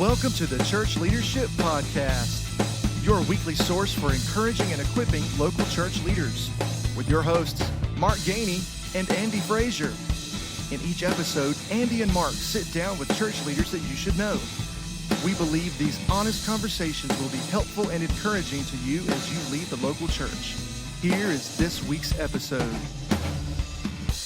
Welcome to the Church Leadership Podcast, your weekly source for encouraging and equipping local church leaders, with your hosts, Mark Gainey and Andy Frazier. In each episode, Andy and Mark sit down with church leaders that you should know. We believe these honest conversations will be helpful and encouraging to you as you lead the local church. Here is this week's episode.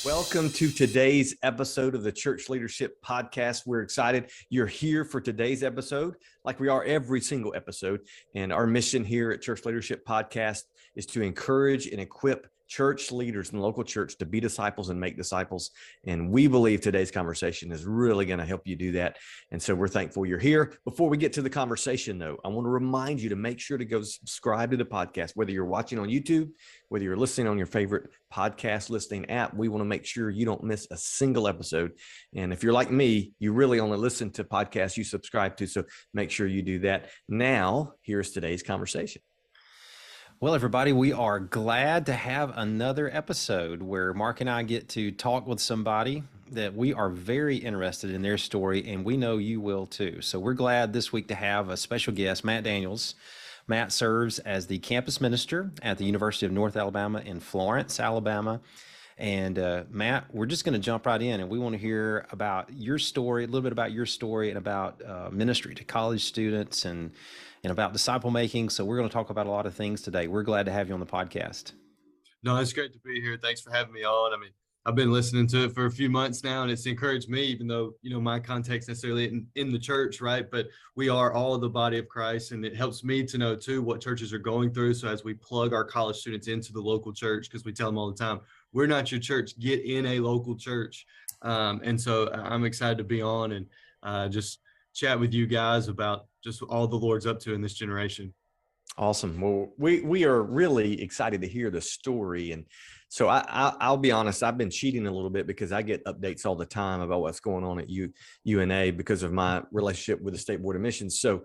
Welcome to today's episode of the Church Leadership Podcast. We're excited you're here for today's episode, like we are every single episode. And our mission here at Church Leadership Podcast is to encourage and equip church leaders in the local church to be disciples and make disciples. And we believe today's conversation is really going to help you do that. And so we're thankful you're here. Before we get to the conversation, though, I want to remind you to make sure to go subscribe to the podcast, whether you're watching on YouTube, whether you're listening on your favorite podcast listening app. We want to make sure you don't miss a single episode. And if you're like me, you really only listen to podcasts you subscribe to. So make sure you do that. Now, here's today's conversation. Well, everybody, we are glad to have another episode where Mark and I get to talk with somebody that we are very interested in their story, and we know you will too. So we're glad this week to have a special guest, Matt Daniels. Matt serves as the campus minister at the University of North Alabama in Florence, Alabama. And Matt, we're just going to jump right in, and we want to hear about your story, a little bit about your story and about ministry to college students and about disciple making. So we're going to talk about a lot of things today. We're glad to have you on the podcast. No, it's great to be here. Thanks for having me on. I mean, I've been listening to it for a few months now, and it's encouraged me, even though, my context necessarily isn't in the church, right? But we are all the body of Christ, and it helps me to know too what churches are going through. So as we plug our college students into the local church, because we tell them all the time, we're not your church, get in a local church. And so I'm excited to be on and just chat with you guys about just all the Lord's up to in this generation. Awesome. Well, we are really excited to hear the story. And so I'll be honest, I've been cheating a little bit because I get updates all the time about what's going on at UNA because of my relationship with the State Board of Missions. So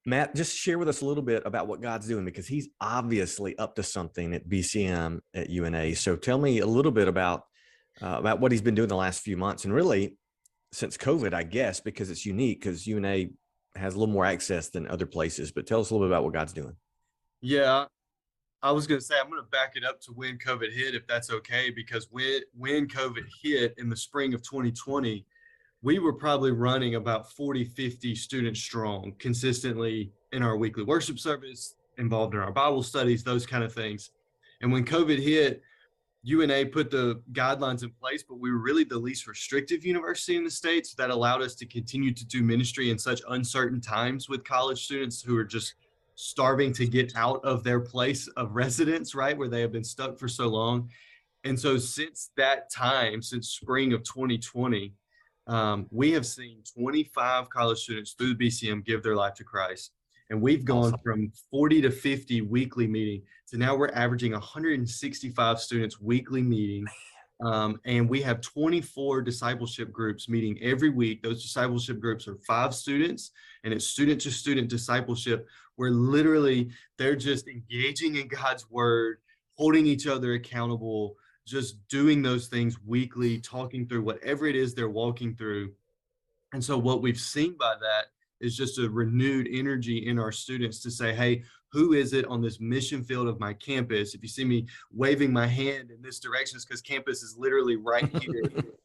Matt, just share with us a little bit about what God's doing, because he's obviously up to something at BCM at UNA. So tell me a little bit about what he's been doing the last few months, and really since COVID, I guess, because it's unique because UNA has a little more access than other places. But tell us a little bit about what God's doing. Yeah, I was going to say, I'm going to back it up to when COVID hit, if that's okay, because when COVID hit in the spring of 2020, we were probably running about 40, 50 students strong consistently in our weekly worship service, involved in our Bible studies, those kind of things. And when COVID hit, UNA put the guidelines in place, but we were really the least restrictive university in the state. So that allowed us to continue to do ministry in such uncertain times with college students who are just starving to get out of their place of residence, right, where they have been stuck for so long. And so since that time, since spring of 2020, we have seen 25 college students through the BCM give their life to Christ. And we've gone from 40 to 50 weekly meeting to now we're averaging 165 students weekly meeting. And we have 24 discipleship groups meeting every week. Those discipleship groups are 5 students, and it's student to student discipleship, where literally they're just engaging in God's word, holding each other accountable, just doing those things weekly, talking through whatever it is they're walking through. And so what we've seen by that is just a renewed energy in our students to say, hey, who is it on this mission field of my campus? If you see me waving my hand in this direction, it's because campus is literally right here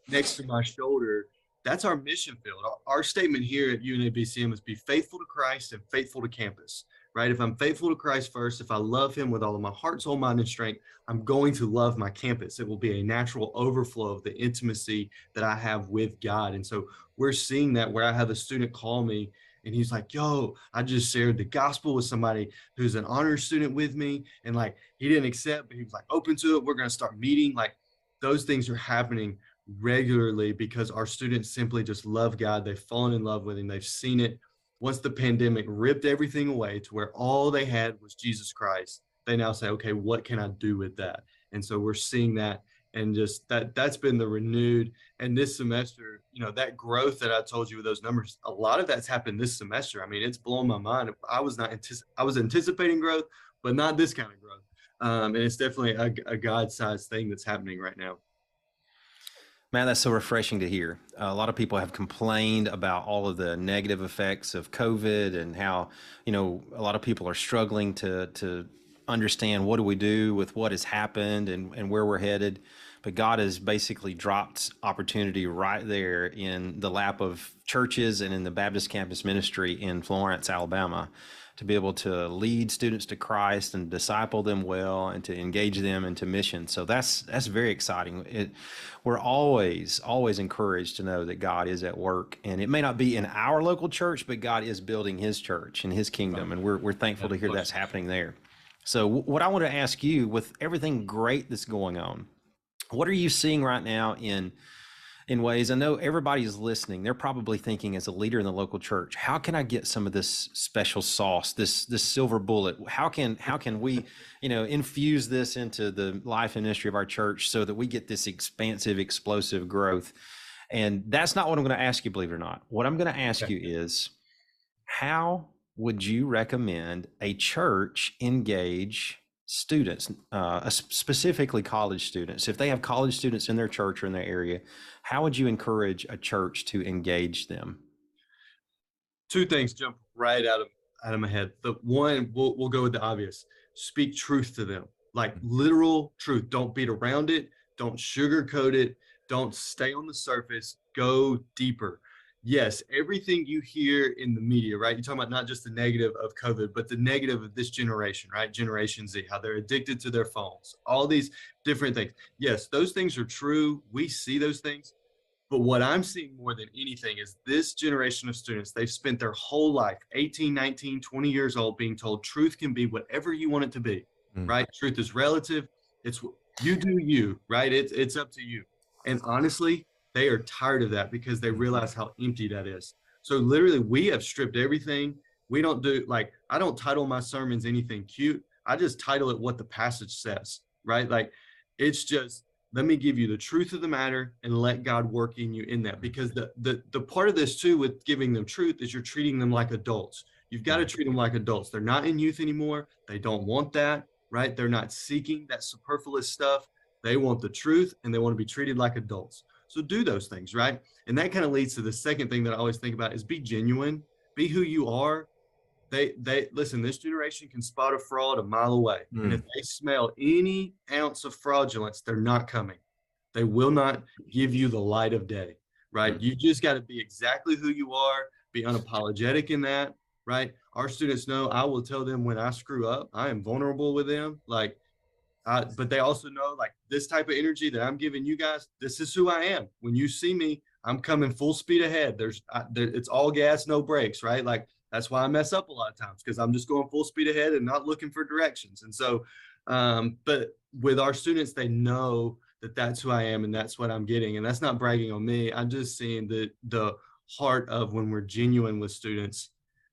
next to my shoulder. That's our mission field. Our statement here at UNA BCM is be faithful to Christ and faithful to campus, right? If I'm faithful to Christ first, if I love him with all of my heart, soul, mind, and strength, I'm going to love my campus. It will be a natural overflow of the intimacy that I have with God. And so we're seeing that, where I have a student call me and he's like, yo, I just shared the gospel with somebody who's an honors student with me. And like, he didn't accept, but he was like open to it. We're going to start meeting. Like, those things are happening regularly because our students simply just love God. They've fallen in love with him. They've seen it. Once the pandemic ripped everything away to where all they had was Jesus Christ, they now say, okay, what can I do with that? And so we're seeing that, and just that's been the renewed. And this semester, that growth that I told you with those numbers, a lot of that's happened this semester. I mean, it's blown my mind. I was anticipating growth, but not this kind of growth. And it's definitely a God-sized thing that's happening right now. Man, that's so refreshing to hear. A lot of people have complained about all of the negative effects of COVID and how, a lot of people are struggling to understand what do we do with what has happened and where we're headed. But God has basically dropped opportunity right there in the lap of churches and in the Baptist Campus Ministry in Florence, Alabama, to be able to lead students to Christ and disciple them well and to engage them into mission. So that's very exciting. We're always encouraged to know that God is at work, and it may not be in our local church, but God is building his church and his kingdom. And we're thankful to hear that's happening there. So what I want to ask you, with everything great that's going on, what are you seeing right now in ways? I know everybody's listening. They're probably thinking, as a leader in the local church, how can I get some of this special sauce, this silver bullet? How can we, infuse this into the life and ministry of our church so that we get this expansive, explosive growth? And that's not what I'm going to ask you, believe it or not. What I'm going to ask you is, how would you recommend a church engage students, specifically college students? If they have college students in their church or in their area, how would you encourage a church to engage them? Two things jump right out of my head. The one, we'll go with the obvious. Speak truth to them, like literal truth. Don't beat around it. Don't sugarcoat it. Don't stay on the surface. Go deeper. Yes, everything you hear in the media, right? You're talking about not just the negative of COVID, but the negative of this generation, right? Generation Z, how they're addicted to their phones, all these different things. Yes, those things are true. We see those things. But what I'm seeing more than anything is this generation of students, they've spent their whole life, 18, 19, 20 years old, being told truth can be whatever you want it to be, right? Truth is relative. It's you do you, right? It's up to you. And honestly, they are tired of that because they realize how empty that is. So literally, we have stripped everything. We don't do, like, I don't title my sermons anything cute. I just title it what the passage says, right? Like, it's just, let me give you the truth of the matter and let God work in you in that. Because the part of this too with giving them truth is you're treating them like adults. You've got to treat them like adults. They're not in youth anymore. They don't want that, right? They're not seeking that superfluous stuff. They want the truth and they want to be treated like adults. So do those things, right? And that kind of leads to the second thing that I always think about is be genuine, be who you are. They listen, this generation can spot a fraud a mile away. And if they smell any ounce of fraudulence, they're not coming. They will not give you the light of day, right? You just got to be exactly who you are, be unapologetic in that, right? Our students know I will tell them when I screw up. I am vulnerable with them. But they also know, like, this type of energy that I'm giving you guys, this is who I am. When you see me, I'm coming full speed ahead. It's all gas, no brakes, right? Like, that's why I mess up a lot of times, because I'm just going full speed ahead and not looking for directions. And so, but with our students, they know that that's who I am and that's what I'm getting. And that's not bragging on me. I'm just seeing the heart of when we're genuine with students.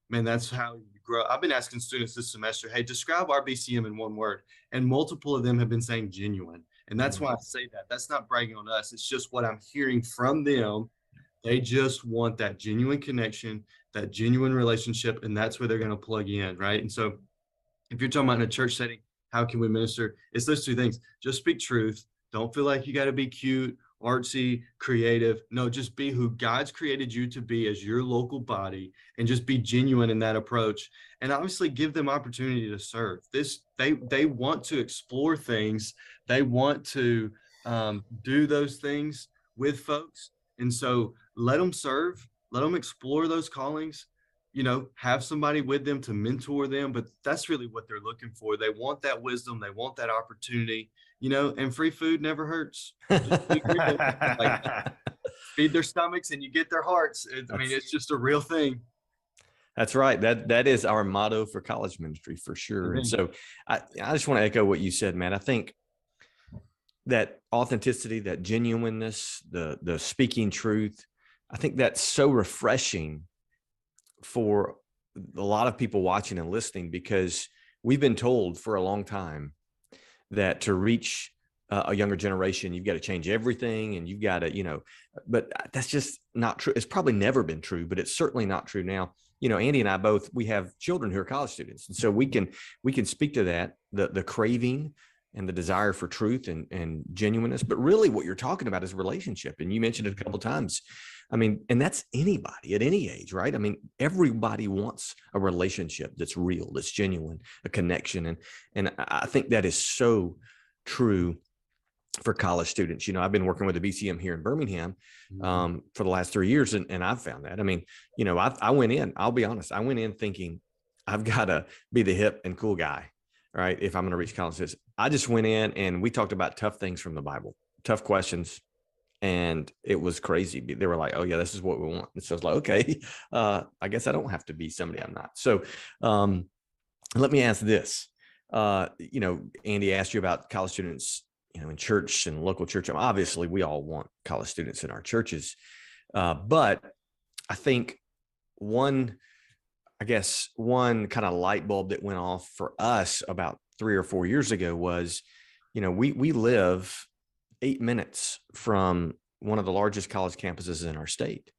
Man, that's how you grow. I've been asking students this semester, hey, describe RBCM in one word. And multiple of them have been saying genuine. And that's why I say that. That's not bragging on us. It's just what I'm hearing from them. They just want that genuine connection, that genuine relationship, and that's where they're going to plug in, right? And so if you're talking about in a church setting, how can we minister? It's those two things. Just speak truth. Don't feel like you got to be cute, artsy, creative. No, just be who God's created you to be as your local body, and just be genuine in that approach. And obviously give them opportunity to serve. They want to explore things. They want to do those things with folks. And so let them serve, let them explore those callings, have somebody with them to mentor them. But that's really what they're looking for. They want that wisdom. They want that opportunity, and free food never hurts. Feed their stomachs and you get their hearts. It's just a real thing. That's right. That is our motto for college ministry, for sure. And so I just want to echo what you said, man. I think that authenticity, that genuineness, the speaking truth, I think that's so refreshing for a lot of people watching and listening, because we've been told for a long time that to reach a younger generation, you've got to change everything and you've got to, but that's just not true. It's probably never been true, but it's certainly not true now. Andy and I we have children who are college students. And so we can speak to that, the craving, and the desire for truth and genuineness. But really what you're talking about is relationship. And you mentioned it a couple of times. I mean, and that's anybody at any age, right? I mean, everybody wants a relationship that's real, that's genuine, a connection. And I think that is so true for college students. You know, I've been working with the BCM here in Birmingham for the last 3 years. And I've found that. I mean, you know, I went in, I'll be honest, I went in thinking I've got to be the hip and cool guy, right? If I'm going to reach college students. I just went in and we talked about tough things from the Bible, tough questions. And it was crazy. They were like, oh yeah, this is what we want. And so I was like, okay, I guess I don't have to be somebody I'm not. So let me ask this. You know, Andy asked you about college students, you know, in church and local church. Obviously we all want college students in our churches. But I think one kind of light bulb that went off for us about 3 or 4 years ago was, you know, we live 8 minutes from one of the largest college campuses in our state.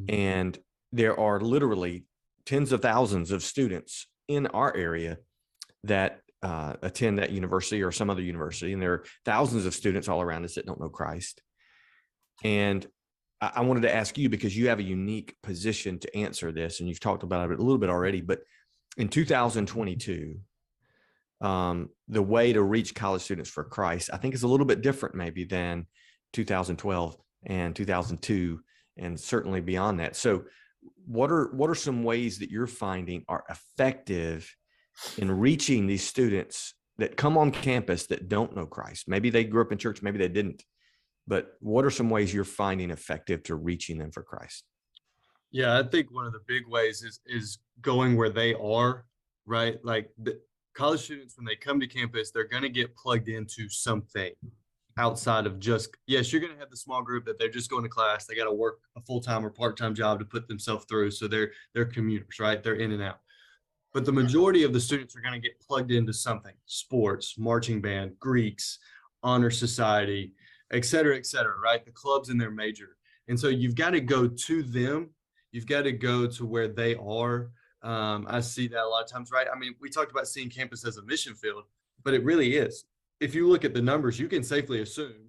And there are literally tens of thousands of students in our area that attend that university or some other university. And there are thousands of students all around us that don't know Christ. And I wanted to ask you, because you have a unique position to answer this, and you've talked about it a little bit already, but in 2022, the way to reach college students for Christ, I think is a little bit different maybe than 2012 and 2002, and certainly beyond that. So what are some ways that you're finding are effective in reaching these students that come on campus that don't know Christ? Maybe they grew up in church, maybe they didn't, but what are some ways you're finding effective to reaching them for Christ? Yeah, I think one of the big ways is going where they are, right? Like the college students, when they come to campus, they're going to get plugged into something outside of just, yes, you're going to have the small group that they're just going to class. They got to work a full-time or part-time job to put themselves through. So they're commuters, right? They're in and out. But the majority of the students are going to get plugged into something: sports, marching band, Greeks, honor society, et cetera, right? The clubs in their major. And so you've got to go to them. You've got to go to where they are. I see that a lot of times, right? I mean, we talked about seeing campus as a mission field, but it really is. If you look at the numbers, you can safely assume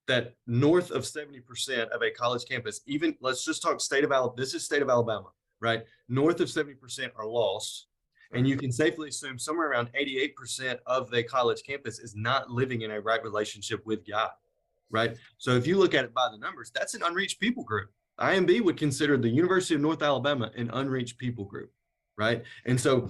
that north of 70% of a college campus, even let's just talk state of Alabama, this is state of Alabama, right? North of 70% are lost. And you can safely assume somewhere around 88% of the college campus is not living in a right relationship with God, right? So if you look at it by the numbers, that's an unreached people group. IMB would consider the University of North Alabama an unreached people group, right? And so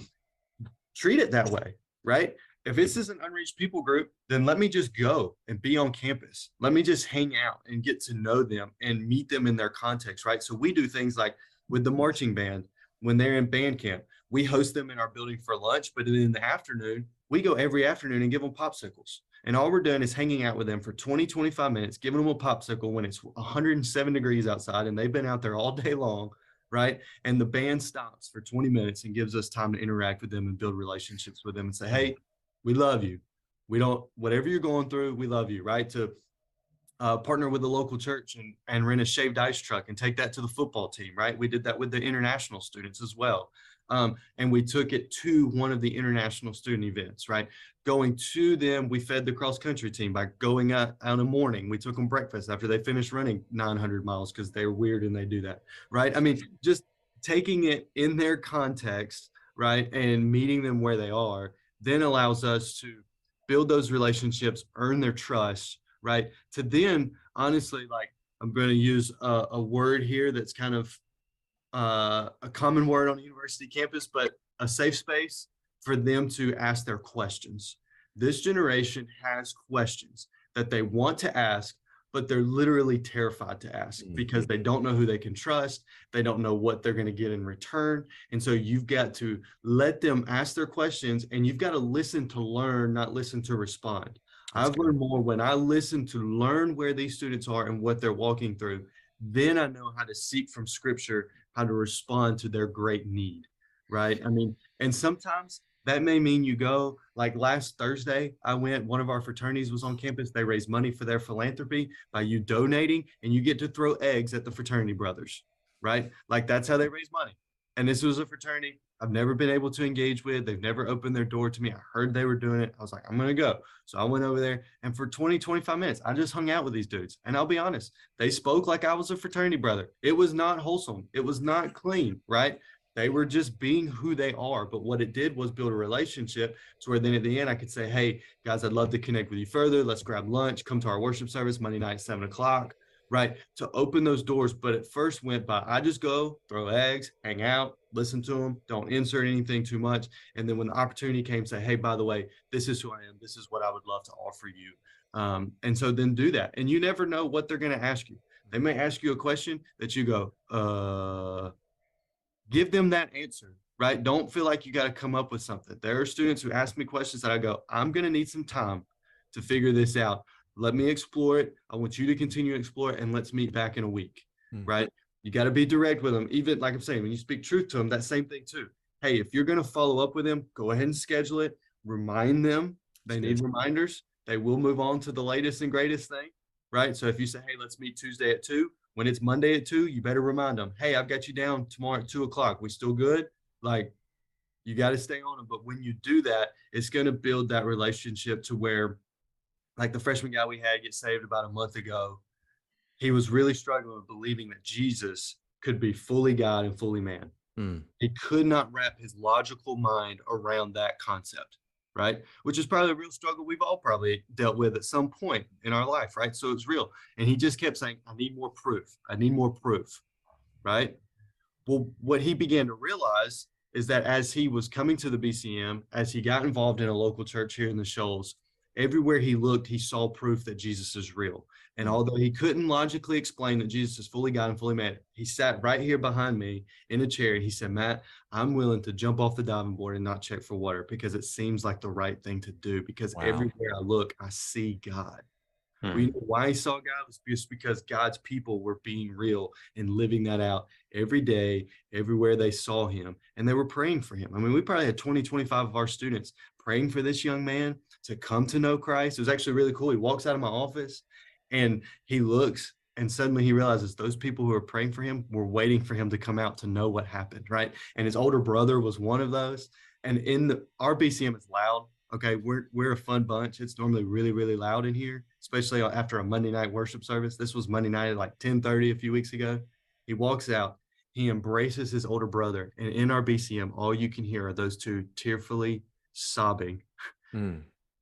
treat it that way, right? If this is an unreached people group, then let me just go and be on campus. Let me just hang out and get to know them and meet them in their context, right? So we do things like with the marching band, when they're in band camp, we host them in our building for lunch, but then in the afternoon, we go every afternoon and give them popsicles. And all we're doing is hanging out with them for 20, 25 minutes, giving them a popsicle when it's 107 degrees outside and they've been out there all day long, right? And the band stops for 20 minutes and gives us time to interact with them and build relationships with them and say, hey, we love you. We don't, whatever you're going through, we love you, right? To partner with the local church and rent a shaved ice truck and take that to the football team, right? We did that with the international students as well. And we took it to one of the international student events, right? Going to them, we fed the cross country team by going out in the morning. We took them breakfast after they finished running 900 miles because they're weird and they do that, right? I mean, just taking it in their context, right? And meeting them where they are then allows us to build those relationships, earn their trust, right? To then, honestly, like I'm going to use a word here that's kind of a common word on a university campus, but a safe space for them to ask their questions. This generation has questions that they want to ask, but they're literally terrified to ask because they don't know who they can trust. They don't know what they're going to get in return. And so you've got to let them ask their questions, and you've got to listen to learn, not listen to respond. I've learned more when I listen to learn where these students are and what they're walking through. Then I know how to seek from scripture how to respond to their great need, right? I mean, and sometimes that may mean you go, like last Thursday, I went, one of our fraternities was on campus. They raised money for their philanthropy by you donating, and you get to throw eggs at the fraternity brothers, right? Like that's how they raise money. And this was a fraternity I've never been able to engage with. They've never opened their door to me. I heard they were doing it. I was like, I'm going to go. So I went over there, and for 20, 25 minutes, I just hung out with these dudes. And I'll be honest, they spoke like I was a fraternity brother. It was not wholesome. It was not clean, right? They were just being who they are. But what it did was build a relationship to where then at the end I could say, hey, guys, I'd love to connect with you further. Let's grab lunch. Come to our worship service Monday night, 7:00, right? To open those doors. But it first went by, I just go, throw eggs, hang out, listen to them, don't insert anything too much. And then when the opportunity came, say, hey, by the way, this is who I am. This is what I would love to offer you. And so then do that. And you never know what they're going to ask you. They may ask you a question that you go, give them that answer, right? Don't feel like you got to come up with something. There are students who ask me questions that I go, I'm going to need some time to figure this out. Let me explore it. I want you to continue to explore it, and let's meet back in a week, right? You got to be direct with them. Even like I'm saying, when you speak truth to them, that same thing too. Hey, if you're going to follow up with them, go ahead and schedule it. Remind them. They need reminders. They will move on to the latest and greatest thing, right? So if you say, hey, let's meet Tuesday at 2, when it's Monday at 2, you better remind them, hey, I've got you down tomorrow at 2:00. We still good? Like, you got to stay on them. But when you do that, it's going to build that relationship to where, like the freshman guy we had get saved about a month ago, he was really struggling with believing that Jesus could be fully God and fully man. He could not wrap his logical mind around that concept, right? Which is probably a real struggle we've all probably dealt with at some point in our life, right? So it's real. And he just kept saying, I need more proof. I need more proof, right? Well, what he began to realize is that as he was coming to the BCM, as he got involved in a local church here in the Shoals, everywhere he looked, he saw proof that Jesus is real. And although he couldn't logically explain that Jesus is fully God and fully man, he sat right here behind me in a chair. He said, Matt, I'm willing to jump off the diving board and not check for water because it seems like the right thing to do, because everywhere I look, I see God. We know why he saw God was just because God's people were being real and living that out every day, everywhere they saw him, and they were praying for him. I mean, we probably had 20, 25 of our students praying for this young man to come to know Christ. It was actually really cool. He walks out of my office and he looks, and suddenly he realizes those people who are praying for him were waiting for him to come out to know what happened, right? And his older brother was one of those. And our BCM is loud. Okay, we're a fun bunch. It's normally really, really loud in here, especially after a Monday night worship service. This was Monday night at like 10:30 a few weeks ago. He walks out, he embraces his older brother, and in our BCM, all you can hear are those two tearfully sobbing.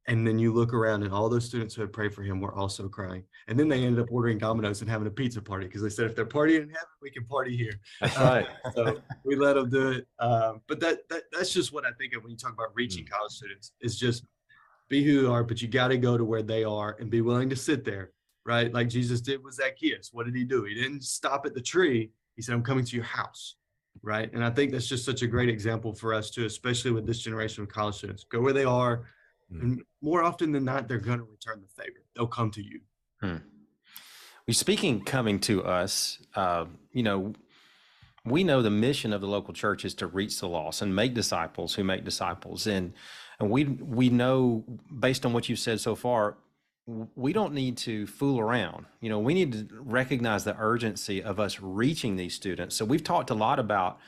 And then you look around, and all those students who had prayed for him were also crying. And then they ended up ordering Domino's and having a pizza party because they said, if they're partying in heaven, we can party here. That's right. So we let them do it. But that's just what I think of when you talk about reaching college students. Is just be who you are, but you got to go to where they are and be willing to sit there, right? Like Jesus did with Zacchaeus. What did he do? He didn't stop at the tree. He said, I'm coming to your house, right? And I think that's just such a great example for us too, especially with this generation of college students. Go where they are. And more often than not, they're going to return the favor. They'll come to you. Well, speaking coming to us, we know the mission of the local church is to reach the lost and make disciples who make disciples. And we know, based on what you've said so far, we don't need to fool around. We need to recognize the urgency of us reaching these students. So we've talked a lot about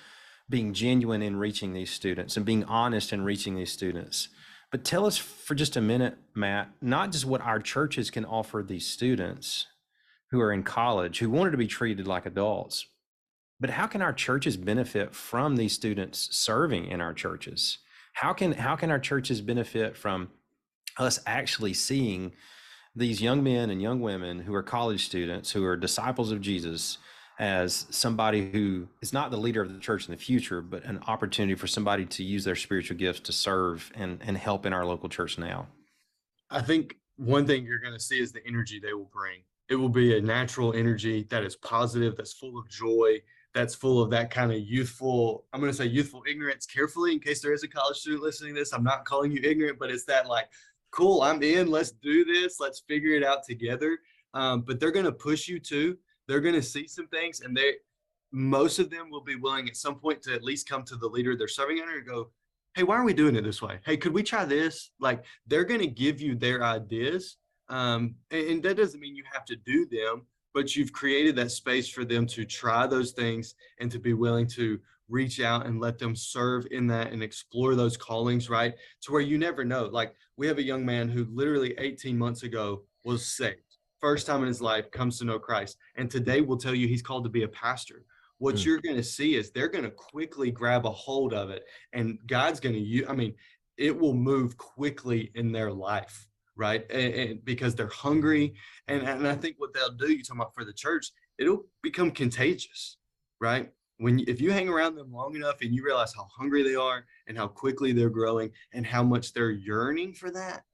being genuine in reaching these students and being honest in reaching these students. But tell us for just a minute, Matt, not just what our churches can offer these students who are in college, who wanted to be treated like adults, but how can our churches benefit from these students serving in our churches? How can our churches benefit from us actually seeing these young men and young women who are college students, who are disciples of Jesus, as somebody who is not the leader of the church in the future, but an opportunity for somebody to use their spiritual gifts to serve and help in our local church now? I think one thing you're going to see is the energy they will bring. It will be a natural energy that is positive, that's full of joy, that's full of that kind of youthful, I'm going to say youthful ignorance carefully in case there is a college student listening to this. I'm not calling you ignorant, but it's that like, cool, I'm in, let's do this, let's figure it out together. But they're going to push you too. They're going to see some things, and most of them will be willing at some point to at least come to the leader they're serving under and go, hey, why are we doing it this way? Hey, could we try this? Like, they're going to give you their ideas. And that doesn't mean you have to do them, but you've created that space for them to try those things and to be willing to reach out and let them serve in that and explore those callings, right? To where you never know. Like, we have a young man who literally 18 months ago was saved. First time in his life, comes to know Christ. And today will tell you he's called to be a pastor. What you're going to see is they're going to quickly grab a hold of it. And God's going to use, I mean, it will move quickly in their life, right? And because they're hungry. And I think what they'll do, you talking about for the church, it'll become contagious, right? If you hang around them long enough and you realize how hungry they are and how quickly they're growing and how much they're yearning for that,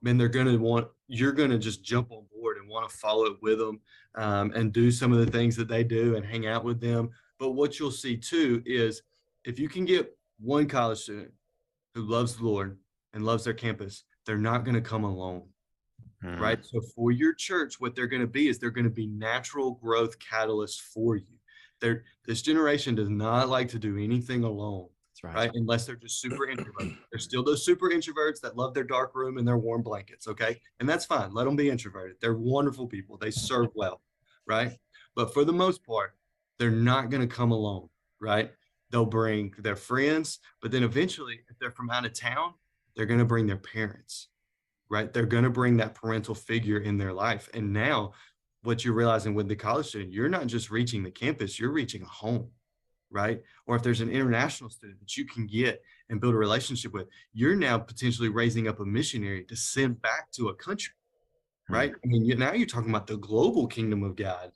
then you're going to just jump on board and want to follow it with them, and do some of the things that they do and hang out with them. But what you'll see too is if you can get one college student who loves the Lord and loves their campus, they're not going to come alone. Right. So for your church, what they're going to be is they're going to be natural growth catalysts for you. This generation does not like to do anything alone. That's right. Unless they're just super introverted. There's still those super introverts that love their dark room and their warm blankets. Okay. And that's fine. Let them be introverted. They're wonderful people. They serve well. Right. But for the most part, they're not going to come alone. Right. They'll bring their friends, but then eventually, if they're from out of town, they're going to bring their parents. Right. They're going to bring that parental figure in their life. And now what you're realizing with the college student, you're not just reaching the campus, you're reaching a home. Right. Or if there's an international student that you can get and build a relationship with, you're now potentially raising up a missionary to send back to a country. Right. I mean, now you're talking about the global kingdom of God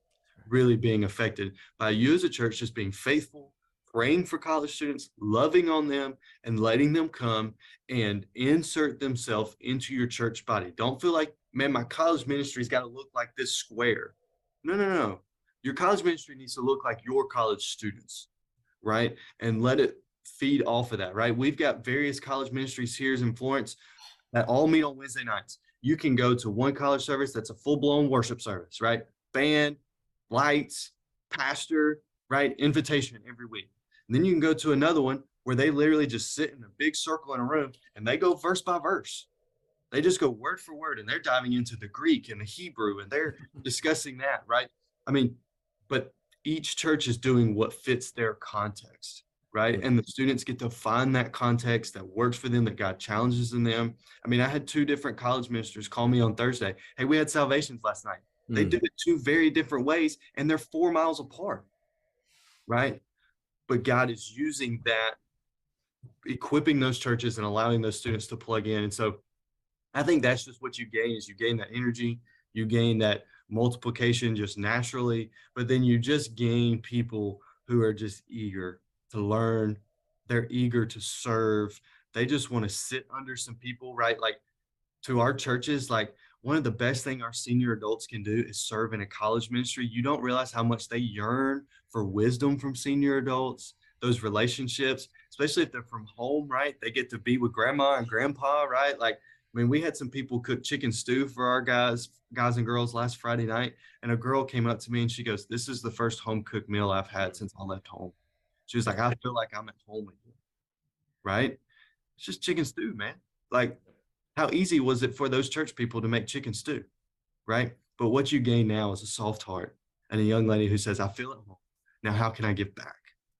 really being affected by you as a church, just being faithful, praying for college students, loving on them, and letting them come and insert themselves into your church body. Don't feel like, man, my college ministry's got to look like this square. No. Your college ministry needs to look like your college students, right? And let it feed off of that, right? We've got various college ministries here in Florence that all meet on Wednesday nights. You can go to one college service that's a full-blown worship service, right? Band, lights, pastor, right? Invitation every week. And then you can go to another one where they literally just sit in a big circle in a room and they go verse by verse. They just go word for word and they're diving into the Greek and the Hebrew and they're discussing that, right? I mean, but each church is doing what fits their context, right? And the students get to find that context that works for them, that God challenges in them. I mean, I had 2 different college ministers call me on Thursday. Hey, we had salvations last night. They did it 2 very different ways and they're 4 miles apart, right? But God is using that, equipping those churches and allowing those students to plug in. And so I think that's just what you gain, is you gain that energy, you gain that multiplication just naturally, but then you just gain people who are just eager to learn. They're eager to serve. They just want to sit under some people, right? Like, to our churches, like, one of the best things our senior adults can do is serve in a college ministry. You don't realize how much they yearn for wisdom from senior adults, those relationships, especially if they're from home, right? They get to be with grandma and grandpa, right? Like, I mean, we had some people cook chicken stew for our guys and girls last Friday night. And a girl came up to me and she goes, "This is the first home cooked meal I've had since I left home." She was like, "I feel like I'm at home again." Right? It's just chicken stew, man. Like, how easy was it for those church people to make chicken stew, right? But what you gain now is a soft heart and a young lady who says, "I feel at home. Now, how can I give back?"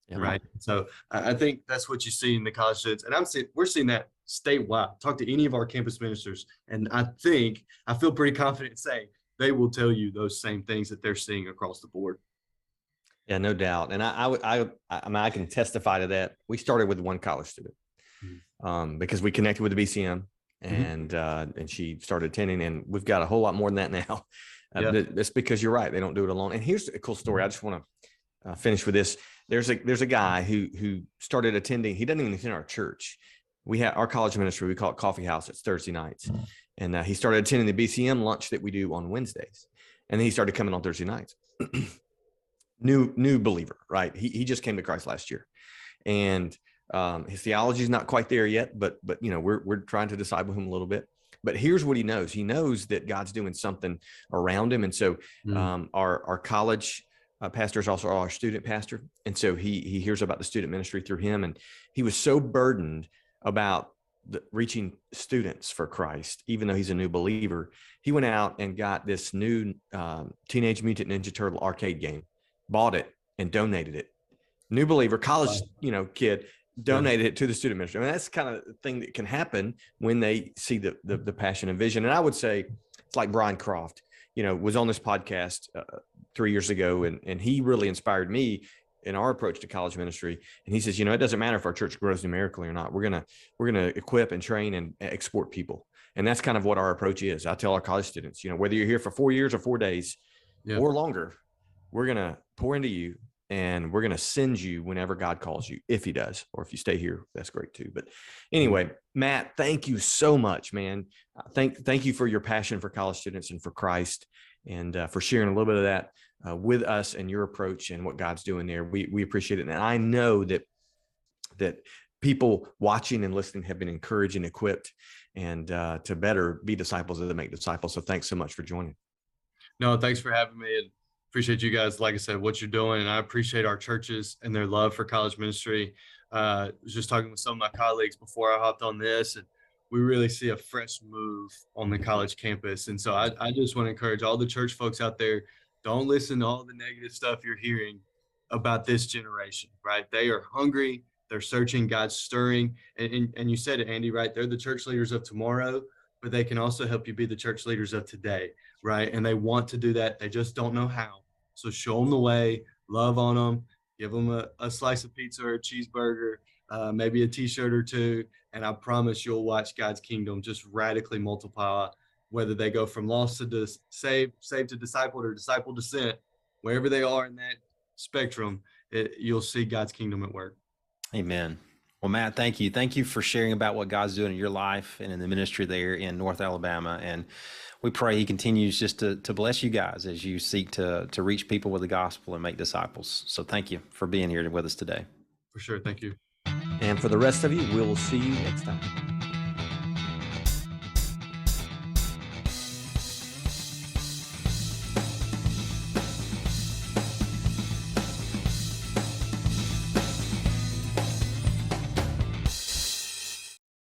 Yeah. Right? So I think that's what you see in the college students. And we're seeing that statewide. Talk to any of our campus ministers, and I feel pretty confident saying they will tell you those same things that they're seeing across the board. Yeah, no doubt. And I mean, I can testify to that. We started with one college student because we connected with the BCM. And she started attending, and we've got a whole lot more than that now. That's because you're right. They don't do it alone. And here's a cool story. I just want to finish with this. There's a guy who started attending. He doesn't even attend our church. We have our college ministry. We call it Coffee House. It's Thursday nights. And he started attending the BCM lunch that we do on Wednesdays. And then he started coming on Thursday nights. New believer, right? He just came to Christ last year. And his theology is not quite there yet, but you know, we're trying to disciple him a little bit. But here's what he knows. He knows that God's doing something around him. And so our college pastor is also our student pastor. And so he hears about the student ministry through him. And he was so burdened about reaching students for Christ, even though he's a new believer. He went out and got this new Teenage Mutant Ninja Turtle arcade game, bought it and donated it. New believer, college, kid, donated it to the student ministry. I mean, that's the kind of thing that can happen when they see the passion and vision. And I would say it's like Brian Croft, was on this podcast 3 years ago, and he really inspired me in our approach to college ministry. And he says, it doesn't matter if our church grows numerically or not. We're gonna equip and train and export people. And that's kind of what our approach is. I tell our college students, whether you're here for 4 years or 4 days or longer, we're gonna pour into you, and we're gonna send you whenever God calls you, if he does, or if you stay here, that's great too. But anyway, Matt, thank you so much, man. Thank you for your passion for college students and for Christ, and for sharing a little bit of that with us and your approach and what God's doing there. We appreciate it. And I know that people watching and listening have been encouraged and equipped, and to better be disciples that make disciples. So thanks so much for joining. No, thanks for having me, and appreciate you guys. Like I said, what you're doing, and I appreciate our churches and their love for college ministry. I was just talking with some of my colleagues before I hopped on this, and we really see a fresh move on the college campus. And so I just want to encourage all the church folks out there, don't listen to all the negative stuff you're hearing about this generation, right? They are hungry. They're searching, God's stirring. And you said it, Andy, right? They're the church leaders of tomorrow, but they can also help you be the church leaders of today, right? And they want to do that. They just don't know how. So show them the way, love on them, give them a slice of pizza or a cheeseburger, maybe a t-shirt or two. And I promise you'll watch God's kingdom just radically multiply, whether they go from lost to saved to discipled, or disciple to sent, wherever they are in that spectrum, you'll see God's kingdom at work. Amen. Well, Matt, thank you. Thank you for sharing about what God's doing in your life and in the ministry there in North Alabama. And we pray he continues just to bless you guys as you seek to reach people with the gospel and make disciples. So thank you for being here with us today. For sure. Thank you. And for the rest of you, we'll see you next time.